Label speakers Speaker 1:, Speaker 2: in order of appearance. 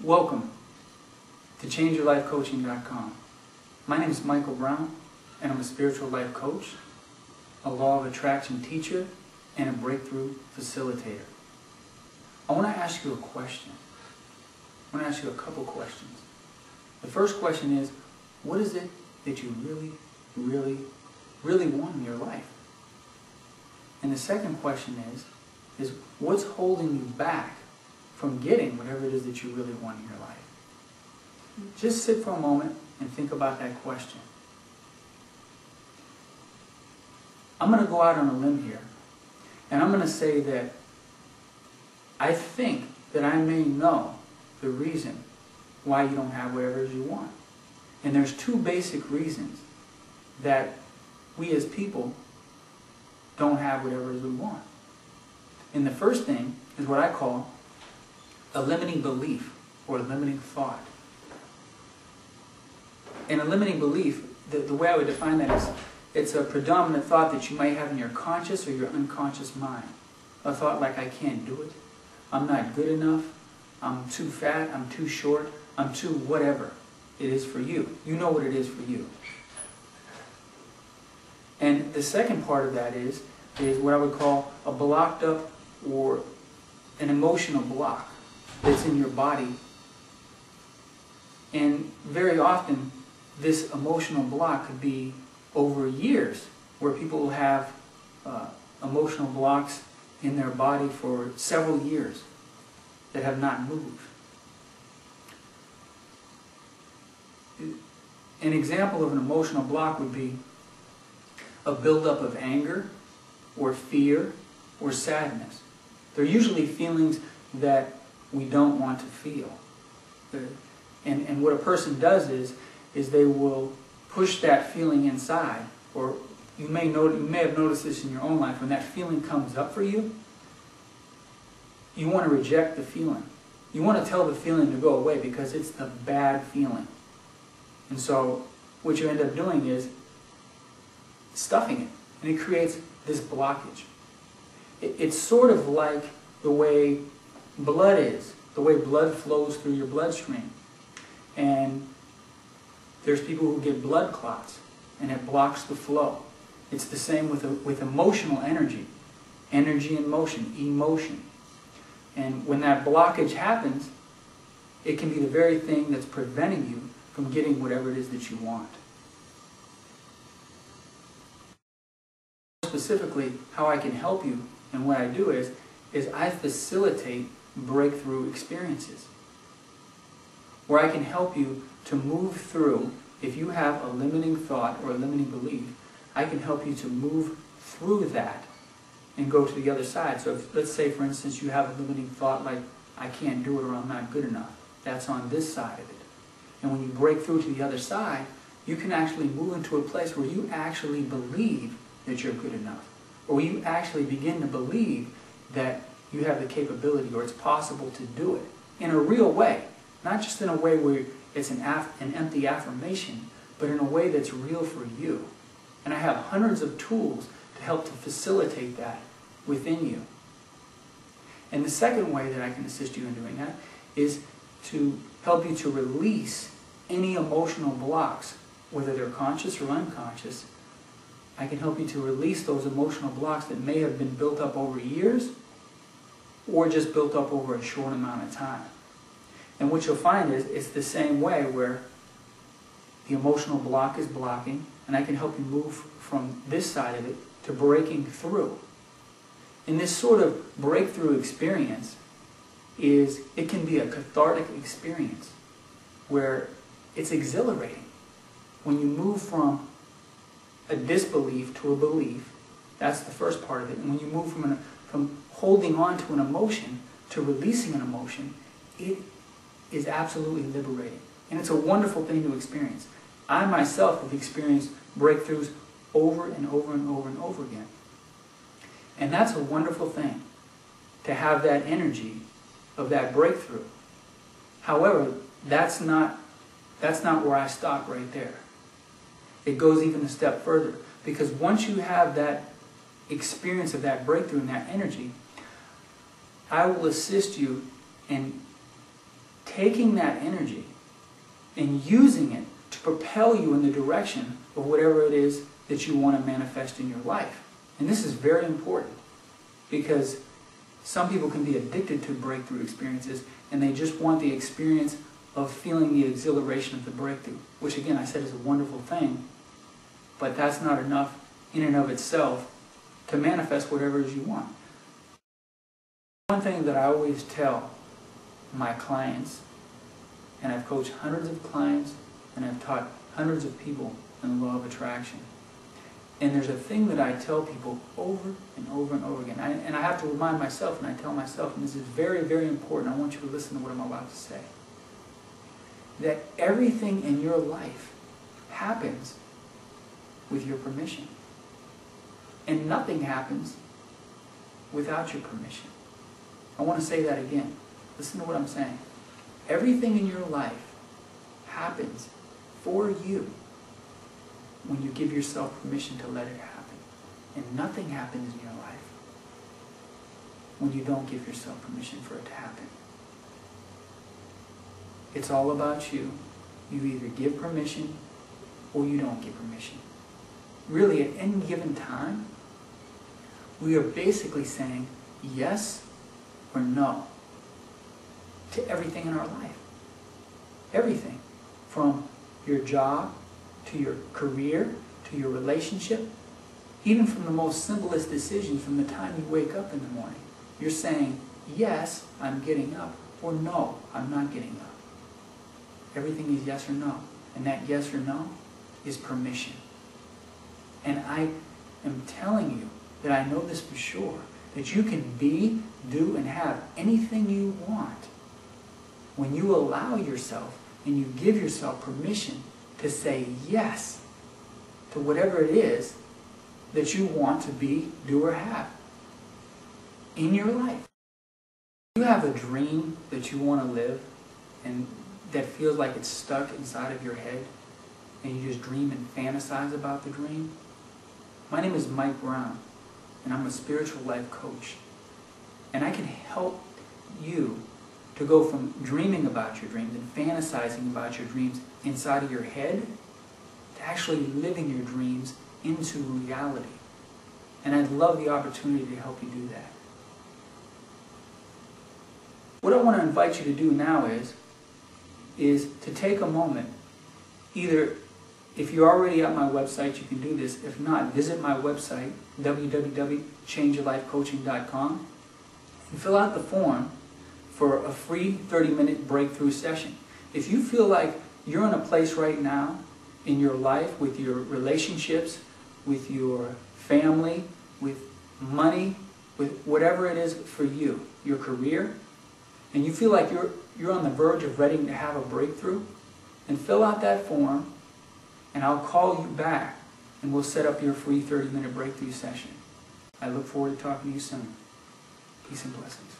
Speaker 1: Welcome to ChangeYourLifeCoaching.com. My name is Michael Brown, and I'm a spiritual life coach, a law of attraction teacher, and a breakthrough facilitator. I want to ask you a question. I want to ask you a couple questions. The first question is, what is it that you really want in your life? And the second question is what's holding you back from getting whatever it is that you really want in your life? Just sit for a moment and think about that question. I'm going to go out on a limb here, and I'm going to say that I think that I may know the reason why you don't have whatever it is you want. And there's two basic reasons that we as people don't have whatever it is we want. And the first thing is what I call a limiting belief or a limiting thought. And a limiting belief, the way I would define that is it's a predominant thought that you might have in your conscious or your unconscious mind. A thought like, I can't do it, I'm not good enough, I'm too fat, I'm too short, I'm too whatever it is for you. You know what it is for you. And the second part of that is what I would call a blocked up or an emotional block that's in your body. And very often this emotional block could be over years, where people will have emotional blocks in their body for several years that have not moved. An example of an emotional block would be a buildup of anger or fear or sadness. They're usually feelings that we don't want to feel. And what a person does is they will push that feeling inside. Or you may have noticed this in your own life. When that feeling comes up for you, you want to reject the feeling. You want to tell the feeling to go away because it's the bad feeling. And so what you end up doing is stuffing it. And it creates this blockage. It's sort of like the way blood is, the way blood flows through your bloodstream. And there's people who get blood clots, and it blocks the flow. It's the same with emotional energy. Energy in motion, emotion. And when that blockage happens, it can be the very thing that's preventing you from getting whatever it is that you want. Specifically, how I can help you and what I do is I facilitate breakthrough experiences, where I can help you to move through. If you have a limiting thought or a limiting belief, I can help you to move through that and go to the other side. So let's say, for instance, you have a limiting thought like, I can't do it or I'm not good enough. That's on this side of it. And when you break through to the other side, you can actually move into a place where you actually believe that you're good enough. Or you actually begin to believe that you have the capability or it's possible to do it in a real way. Not just in a way where it's an empty affirmation, but in a way that's real for you. And I have hundreds of tools to help to facilitate that within you. And the second way that I can assist you in doing that is to help you to release any emotional blocks, whether they're conscious or unconscious. I can help you to release those emotional blocks that may have been built up over years or just built up over a short amount of time. And what you'll find is it's the same way, where the emotional block is blocking, and I can help you move from this side of it to breaking through. And this sort of breakthrough experience it can be a cathartic experience where it's exhilarating. When you move from a disbelief to a belief, that's the first part of it. And when you move from holding on to an emotion to releasing an emotion, it is absolutely liberating. And it's a wonderful thing to experience. I myself have experienced breakthroughs over and over and over and over again. And that's a wonderful thing, to have that energy of that breakthrough. However, that's not where I stop right there. It goes even a step further, because once you have that experience of that breakthrough and that energy, I will assist you in taking that energy and using it to propel you in the direction of whatever it is that you want to manifest in your life. And this is very important because some people can be addicted to breakthrough experiences and they just want the experience of feeling the exhilaration of the breakthrough, which again I said is a wonderful thing, but that's not enough in and of itself to manifest whatever it is you want. One thing that I always tell my clients, and I've coached hundreds of clients and I've taught hundreds of people in the law of attraction, and there's a thing that I tell people over and over and over again, and I have to remind myself, and I tell myself, and this is very, very important, I want you to listen to what I'm about to say, that everything in your life happens with your permission. And nothing happens without your permission. I want to say that again. Listen to what I'm saying. Everything in your life happens for you when you give yourself permission to let it happen. And nothing happens in your life when you don't give yourself permission for it to happen. It's all about you. You either give permission or you don't give permission. Really, at any given time, we are basically saying yes or no to everything in our life. Everything. From your job, to your career, to your relationship, even from the most simplest decisions from the time you wake up in the morning. You're saying, yes, I'm getting up, or no, I'm not getting up. Everything is yes or no. And that yes or no is permission. And I am telling you that I know this for sure, that you can be, do, and have anything you want when you allow yourself and you give yourself permission to say yes to whatever it is that you want to be, do, or have in your life. You have a dream that you want to live and that feels like it's stuck inside of your head and you just dream and fantasize about the dream. My name is Mike Brown, and I'm a spiritual life coach. And I can help you to go from dreaming about your dreams and fantasizing about your dreams inside of your head to actually living your dreams into reality. And I'd love the opportunity to help you do that. What I want to invite you to do now is to take a moment, either if you're already at my website, you can do this. If not, visit my website, www.changeyourlifecoaching.com, and fill out the form for a free 30-minute breakthrough session. If you feel like you're in a place right now in your life with your relationships, with your family, with money, with whatever it is for you, your career, and you feel like you're on the verge of ready to have a breakthrough, then fill out that form, and I'll call you back, and we'll set up your free 30-minute breakthrough session. I look forward to talking to you soon. Peace and blessings.